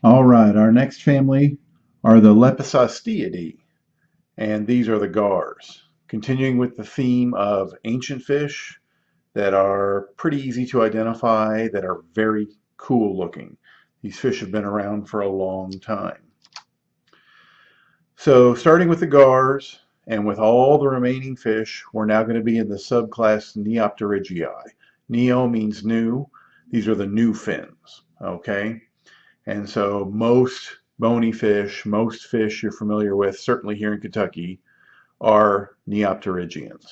All right, our next family are the Lepisosteidae, and these are the Gars. Continuing with the theme of ancient fish that are pretty easy to identify, that are very cool looking. These fish have been around for a long time. So starting with the Gars and with all the remaining fish, we're now going to be in the subclass Neopterygii. Neo means new. These are the new fins, okay? And so most bony fish, most fish you're familiar with, certainly here in Kentucky, are Neopterygians.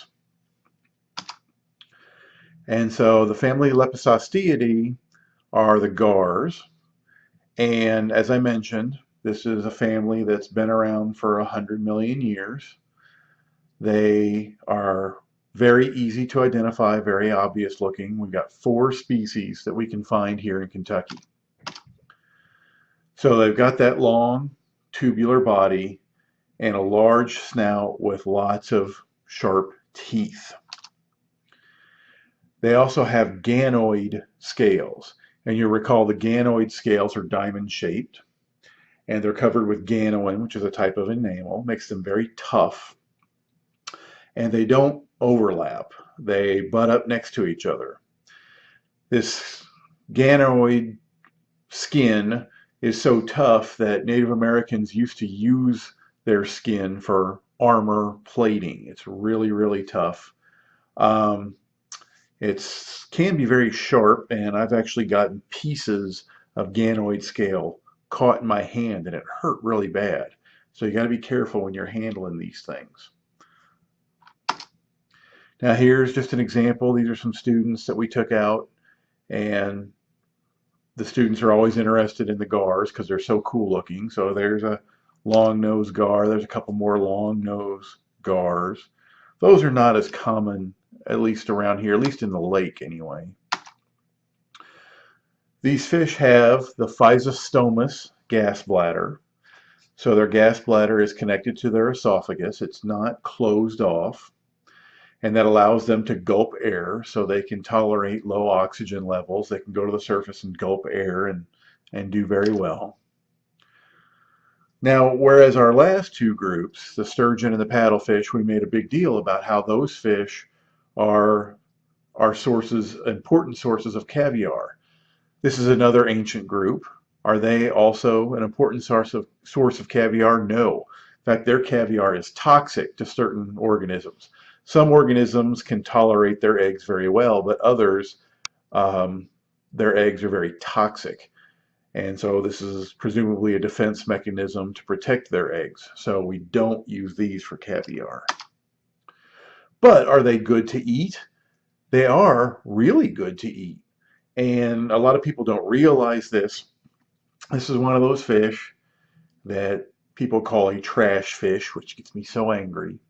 And so the family Lepisosteidae are the Gars. And as I mentioned, this is a family that's been around for 100 million years. They are very easy to identify, very obvious looking. We've got 4 species that we can find here in Kentucky. So they've got that long tubular body and a large snout with lots of sharp teeth. They also have ganoid scales. And you'll recall the ganoid scales are diamond shaped and they're covered with ganoin, which is a type of enamel, makes them very tough. And they don't overlap. They butt up next to each other. This ganoid skin is so tough that Native Americans used to use their skin for armor plating. It's really, really tough. It can be very sharp, and I've actually gotten pieces of ganoid scale caught in my hand, and it hurt really bad. So you got to be careful when you're handling these things. Now here's just an example. These are some students that we took out, and the students are always interested in the Gars because they're so cool looking. So there's a Longnose Gar. There's a couple more Longnose Gars. Those are not as common, at least around here, at least in the lake anyway. These fish have the Physostomous gas bladder. So their gas bladder is connected to their esophagus. It's not closed off. And that allows them to gulp air so they can tolerate low oxygen levels. They can go to the surface and gulp air and do very well. Now, whereas our last 2 groups, the sturgeon and the paddlefish, we made a big deal about how those fish are important sources of caviar. This is another ancient group. Are they also an important source of caviar? No. In fact, their caviar is toxic to certain organisms. Some organisms can tolerate their eggs very well, but others, their eggs are very toxic. And so this is presumably a defense mechanism to protect their eggs. So we don't use these for caviar. But are they good to eat? They are really good to eat. And a lot of people don't realize this. This is one of those fish that people call a trash fish, which gets me so angry.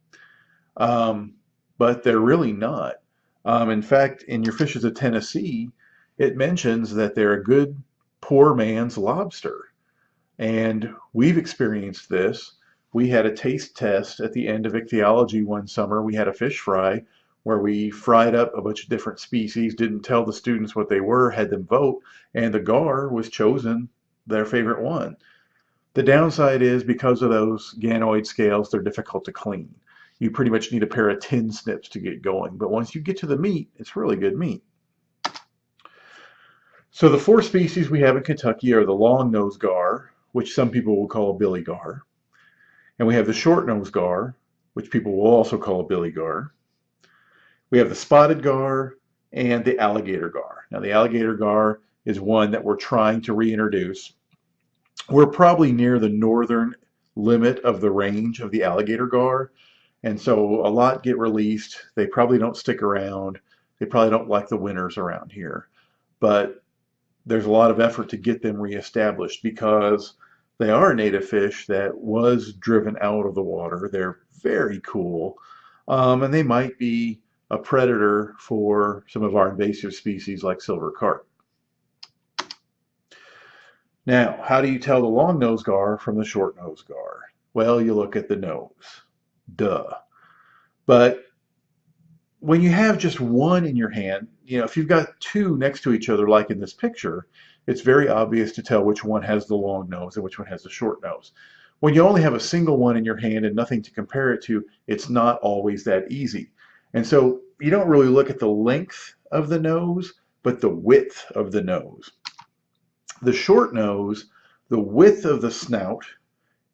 But they're really not. In fact, in your Fishes of Tennessee, it mentions that they're a good poor man's lobster. And we've experienced this. We had a taste test at the end of ichthyology one summer. We had a fish fry where we fried up a bunch of different species, didn't tell the students what they were, had them vote, and the gar was chosen their favorite one. The downside is because of those ganoid scales, they're difficult to clean. You pretty much need a pair of tin snips to get going. But once you get to the meat, it's really good meat. So the 4 species we have in Kentucky are the Longnose Gar, which some people will call a billy gar. And we have the Shortnose Gar, which people will also call a billy gar. We have the Spotted Gar and the Alligator Gar. Now the Alligator Gar is one that we're trying to reintroduce. We're probably near the northern limit of the range of the Alligator Gar. And so a lot get released. They probably don't stick around. They probably don't like the winters around here. But there's a lot of effort to get them reestablished because they are a native fish that was driven out of the water. They're very cool. And they might be a predator for some of our invasive species like silver carp. Now, how do you tell the Longnose Gar from the Shortnose Gar? Well, you look at the nose. Duh. But when you have just one in your hand, if you've got 2 next to each other, like in this picture, it's very obvious to tell which one has the long nose and which one has the short nose. When you only have a single one in your hand and nothing to compare it to, it's not always that easy. And so you don't really look at the length of the nose, but the width of the nose. The short nose, the width of the snout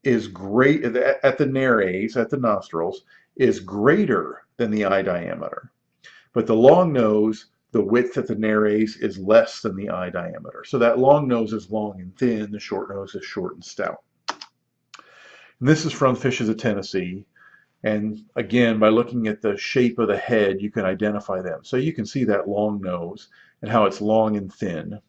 is great at the nares, at the nostrils, is greater than the eye diameter. But the long nose, the width at the nares is less than the eye diameter. So that long nose is long and thin, the short nose is short and stout. And this is from Fishes of Tennessee. And again, by looking at the shape of the head, you can identify them. So you can see that long nose and how it's long and thin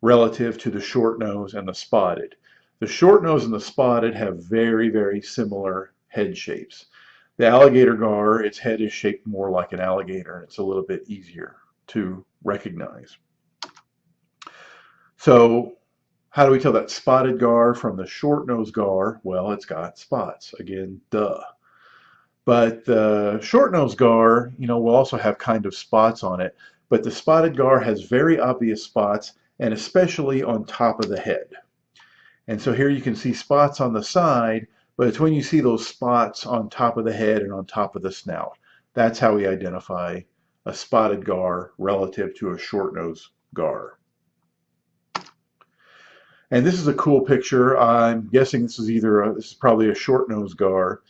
relative to the short nose and the spotted. The short nose and the spotted have very, very similar head shapes. The alligator gar, its head is shaped more like an alligator, and it's a little bit easier to recognize. So how do we tell that spotted gar from the short-nosed gar? Well, it's got spots. Again, duh. But the short-nosed gar, will also have kind of spots on it, but the spotted gar has very obvious spots, and especially on top of the head. And so here you can see spots on the side, but it's when you see those spots on top of the head and on top of the snout. That's how we identify a spotted gar relative to a short-nosed gar. And this is a cool picture. I'm guessing this is probably a short-nosed gar,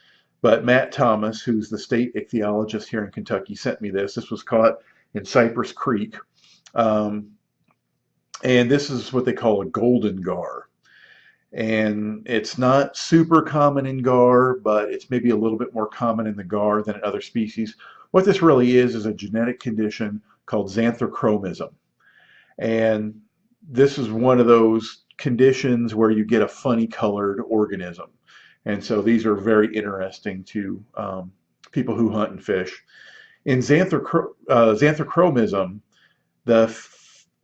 but Matt Thomas, who's the state ichthyologist here in Kentucky, sent me this. This was caught in Cypress Creek. And this is what they call a golden gar. And it's not super common in gar, but it's maybe a little bit more common in the gar than in other species. What this really is a genetic condition called xanthochromism. And this is one of those conditions where you get a funny colored organism. And so these are very interesting to people who hunt and fish. In xanthochromism, the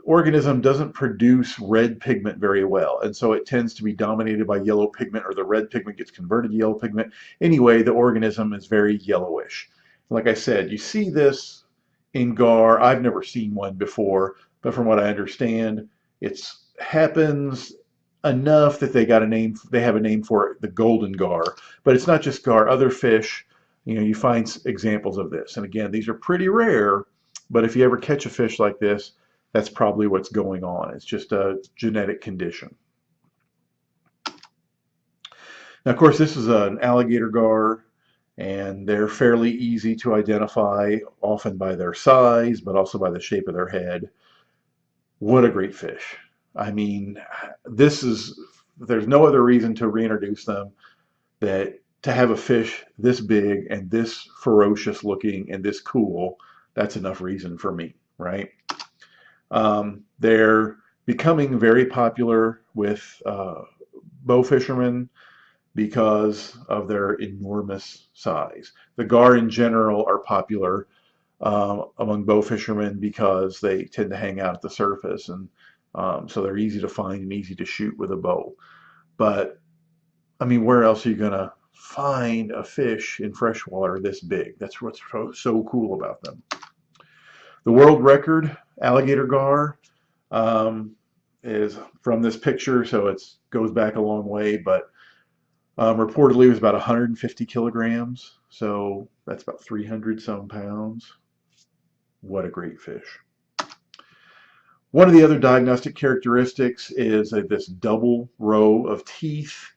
organism doesn't produce red pigment very well, and so it tends to be dominated by yellow pigment, or the red pigment gets converted to yellow pigment. Anyway, the organism is very yellowish. Like I said, you see this in gar. I've never seen one before, but from what I understand, it happens enough that they have a name for it, the golden gar. But it's not just gar. Other fish, you find examples of this. And again, these are pretty rare, but if you ever catch a fish like this, that's probably what's going on. It's just a genetic condition. Now, of course, this is an alligator gar, and they're fairly easy to identify, often by their size, but also by the shape of their head. What a great fish. I mean, there's no other reason to reintroduce them that to have a fish this big and this ferocious looking and this cool, that's enough reason for me, right? They're becoming very popular with bow fishermen because of their enormous size. The gar in general are popular among bow fishermen because they tend to hang out at the surface, and so they're easy to find and easy to shoot with a bow. But I mean, where else are you gonna find a fish in freshwater this big? That's what's so cool about them. The world record alligator gar is from this picture, so it goes back a long way, but reportedly it was about 150 kilograms, so that's about 300 some pounds. What a great fish. One of the other diagnostic characteristics is this double row of teeth,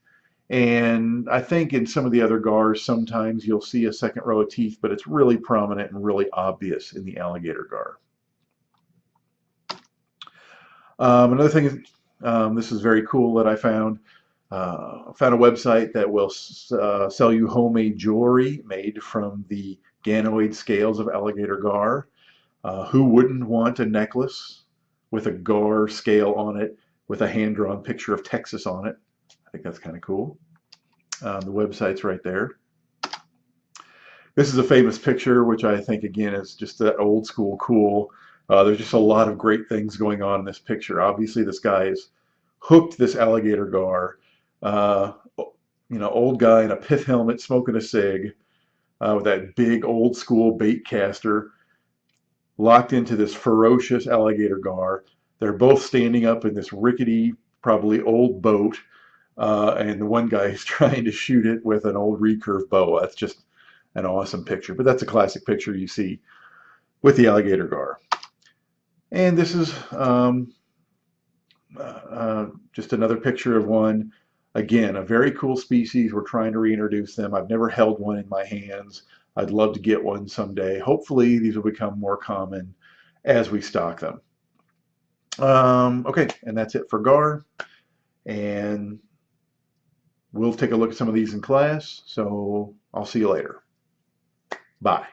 and I think in some of the other gars sometimes you'll see a second row of teeth, but it's really prominent and really obvious in the alligator gar. Another thing is, this is very cool that I found. I found a website that will sell you homemade jewelry made from the ganoid scales of alligator gar. Who wouldn't want a necklace with a gar scale on it with a hand-drawn picture of Texas on it? I think that's kind of cool. The website's right there. This is a famous picture, which I think, again, is just that old school cool. There's just a lot of great things going on in this picture. Obviously, this guy has hooked this alligator gar. Old guy in a pith helmet smoking a cig with that big old school bait caster locked into this ferocious alligator gar. They're both standing up in this rickety, probably old boat, and the one guy is trying to shoot it with an old recurve bow. That's just an awesome picture, but that's a classic picture you see with the alligator gar. And this is just another picture of one. Again, a very cool species. We're trying to reintroduce them. I've never held one in my hands. I'd love to get one someday. Hopefully these will become more common as we stock them. Okay, and that's it for gar. And we'll take a look at some of these in class. So I'll see you later. Bye.